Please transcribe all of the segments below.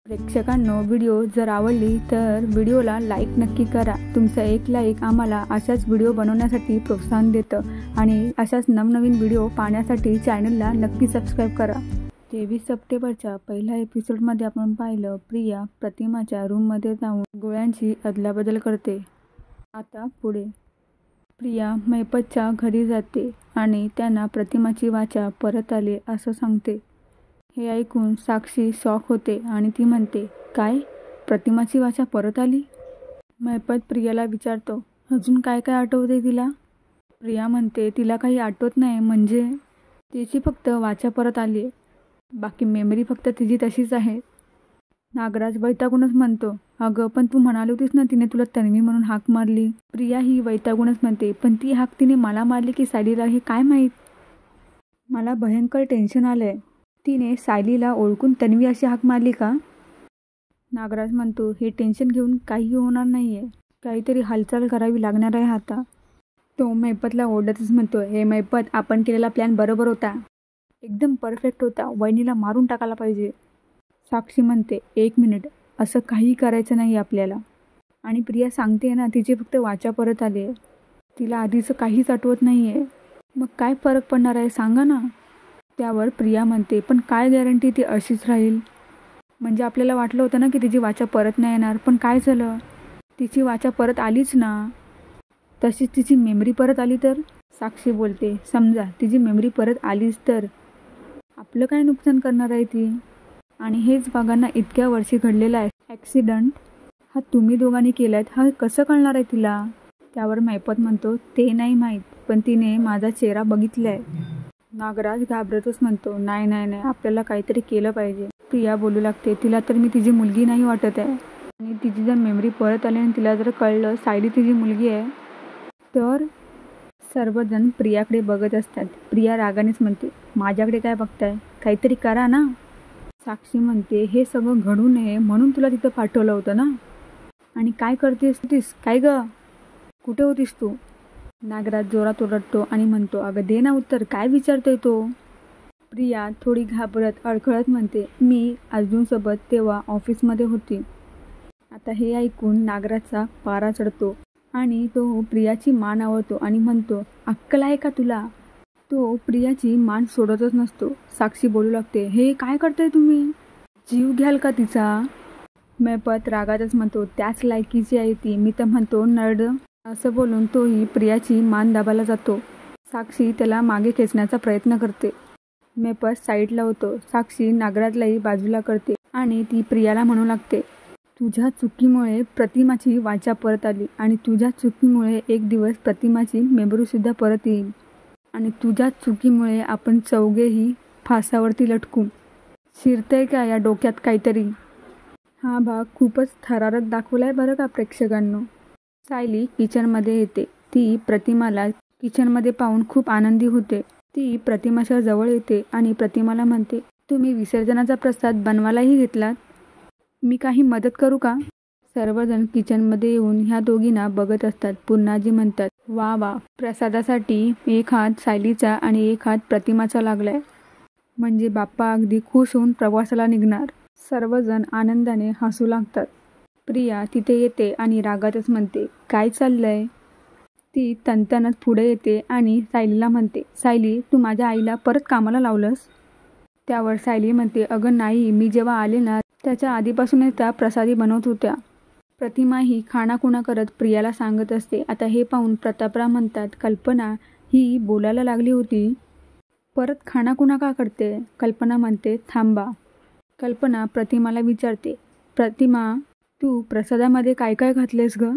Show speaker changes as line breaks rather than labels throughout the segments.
प्रेक्षकांनो, video जर आवडली तर व्हिडिओला लाईक नक्की करा. तुमचा एक लाईक आम्हाला अशाच व्हिडिओ बनवण्यासाठी प्रोत्साहन देतं आणि अशाच नवनवीन व्हिडिओ पाहण्यासाठी चॅनलला नक्की सबस्क्राईब करा. 23 सप्टेंबरच्या पहिल्या एपिसोडमध्ये आपण पाहिलं, प्रिया प्रतिमाच्या रूममध्ये जाऊन गोळ्यांची अदलाबदल करते. आता पुढे प्रिया महिपतच्या घरी जाते आणि त्यांना प्रतिमाची वाचा परत आली असं सांगते. हे ऐकून साक्षी शॉक होते आणि ती म्हणते, काय, प्रतिमाची वाचा परत आली? महिपत प्रियाला विचारतो, अजून काय काय आठवते तिला? प्रिया म्हणते, तिला काही आठवत नाही, म्हणजे तिची फक्त वाचा परत आली आहे, बाकी मेमरी फक्त तिची तशीच आहे. नागराज वैतागूनच म्हणतो, अगं पण तू म्हणाली होतीस ना तिने तुला तन्वी म्हणून हाक मारली. प्रिया ही वैतागूनच म्हणते, पण ती हाक तिने मला मारली की सायलीला हे काय माहीत? मला भयंकर टेन्शन आलंय. तिने सायलीला ओळखून तन्वी अशी हाक मारली का? नागराज म्हणतो, हे टेन्शन घेऊन काही होणार नाहीये, काहीतरी हालचाल करावी लागणार आहे आता. तो महिपतला ओरडतच म्हणतो, हे महिपत, आपण केलेला प्लॅन बरोबर होता, एकदम परफेक्ट होता, वहिनीला मारून टाकायला पाहिजे. साक्षी म्हणते, एक मिनिट, असं काही करायचं नाही आपल्याला. आणि प्रिया सांगते ना, तिची फक्त वाचा परत आली आहे, तिला आधीचं काहीच आठवत नाही आहे. मग काय फरक पडणार आहे सांगा ना? त्यावर प्रिया म्हणते, पण काय गॅरंटी ती अशीच राहील? म्हणजे आपल्याला वाटलं होतं ना की तिची वाचा परत नाही येणार, पण काय झालं? तिची वाचा परत आलीच ना. तशीच तिची मेमरी परत आली तर? साक्षी बोलते, समजा तिची मेमरी परत आलीच तर आपलं काय नुकसान करणार आहे ती? आणि हेच वाघांना इतक्या वर्षी घडलेला आहे ॲक्सिडंट, हा तुम्ही दोघांनी केलायत, हा कसं कळणार आहे तिला? त्यावर महिपत म्हणतो, ते नाही माहीत, पण तिने माझा चेहरा बघितलाय. नागराज घाबरतच म्हणतो, नाही नाही नाही, आपल्याला काहीतरी केलं पाहिजे. प्रिया बोलू लागते, तिला तर मी तिची मुलगी नाही वाटत आहे, आणि तिची जर मेमरी परत आली आणि तिला जर कळलं सायली तिची मुलगी आहे तर? सर्वजण प्रियाकडे बघत असतात. प्रिया रागानेच म्हणते, माझ्याकडे काय बघताय, काहीतरी करा ना. साक्षी म्हणते, हे सगळं घडू नये म्हणून तुला तिथं पाठवलं होतं ना. आणि काय करतेस, काय ग, कुठे होतीस तू? नागराज जोरात ओरडतो आणि म्हणतो, अगं दे ना उत्तर, काय विचारतोय तो? प्रिया थोडी घाबरत अडखळत म्हणते, मी अर्जुनसोबत तेव्हा ऑफिसमध्ये होती. आता हे ऐकून नागराजचा पारा चढतो आणि तो प्रियाची मान आवळतो आणि म्हणतो, अक्कल आहे का तुला? तो प्रियाची मान सोडतच नसतो. साक्षी बोलू लागते, हे काय करताय तुम्ही, जीव घ्याल का तिचा? महिपत रागातच म्हणतो, त्याच लायकीची आहे ती, मी तर म्हणतो नर्ड. असं बोलून तोही प्रियाची मान दाबायला जातो. साक्षी त्याला मागे खेचण्याचा प्रयत्न करते. महिपत साईडला होतो. साक्षी नागराजलाही बाजूला करते आणि ती प्रियाला म्हणू लागते, तुझ्या चुकीमुळे प्रतिमाची वाचा परत आली आणि तुझ्या चुकीमुळे एक दिवस प्रतिमाची मेमरीसुद्धा परत येईल आणि तुझ्या चुकीमुळे आपण चौघेही फासावरती लटकू. शिरतंय का या डोक्यात काहीतरी? हा भाग खूपच थरारक दाखवलाय बरं का प्रेक्षकांनो. सायली किचनमध्ये येते. ती प्रतिमाला किचनमध्ये पाहून खूप आनंदी होते. ती प्रतिमाच्या जवळ येते आणि प्रतिमाला म्हणते, तुम्ही विसर्जनाचा प्रसाद बनवायलाही घेतलात, मी काही मदत करू का? सर्वजण किचनमध्ये येऊन ह्या दोघींना बघत असतात. पूर्णाजी म्हणतात, वा वा, प्रसादासाठी एक हात सायलीचा आणि एक हात प्रतिमाचा लागलाय, म्हणजे बाप्पा अगदी खुश होऊन प्रवासाला निघणार. सर्वजण आनंदाने हसू लागतात. प्रिया तिथे येते आणि रागातच म्हणते, काय चाललंय? ती तणतणत पुढे येते आणि सायलीला म्हणते, सायली, तू माझ्या आईला परत कामाला लावलंस? त्यावर सायली म्हणते, अगं नाही, मी जेव्हा आले ना त्याच्या आधीपासूनच त्या प्रसादी बनवत होत्या. प्रतिमा ही खाणाखुणा करत प्रियाला सांगत असते. आता हे पाहून प्रतापराव म्हणतात, कल्पना ही बोलायला लागली होती, परत खाणाखुणा का करते? कल्पना म्हणते, थांबा. कल्पना प्रतिमाला विचारते, प्रतिमा, तू प्रसादामध्ये काय काय घातलेस ग?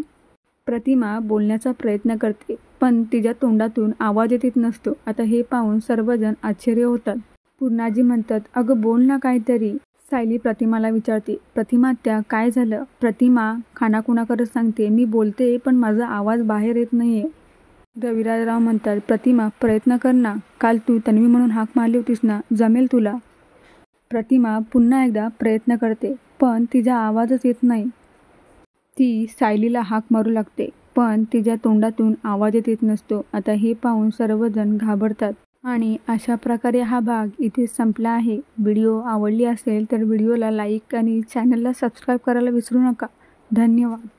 प्रतिमा बोलण्याचा प्रयत्न करते, पण तिच्या तोंडातून आवाज येत नसतो. आता हे पाहून सर्वजण आश्चर्य होतात. पूर्णाजी म्हणतात, अगं बोल ना काहीतरी. सायली प्रतिमाला विचारते, प्रतिमा त्या काय झालं? प्रतिमा खाणाखुणा करत सांगते, मी बोलते पण माझा आवाज बाहेर येत नाहीये. रविराजराव म्हणतात, प्रतिमा प्रयत्न कर ना, काल तू तन्वी म्हणून हाक मारली होतीस ना, जमेल तुला. प्रतिमा पुन्हा एकदा प्रयत्न करते, पण तिचा आवाजच येत नाही. ती सायलीला हाक मारू लागते, पण तिच्या तोंडातून आवाज येत नसतो. आता हे पाहून सर्वजण घाबरतात आणि अशा प्रकारे हा भाग इथे संपला आहे. व्हिडिओ आवडली असेल तर व्हिडिओला लाईक आणि चॅनलला सबस्क्राईब करायला विसरू नका. धन्यवाद.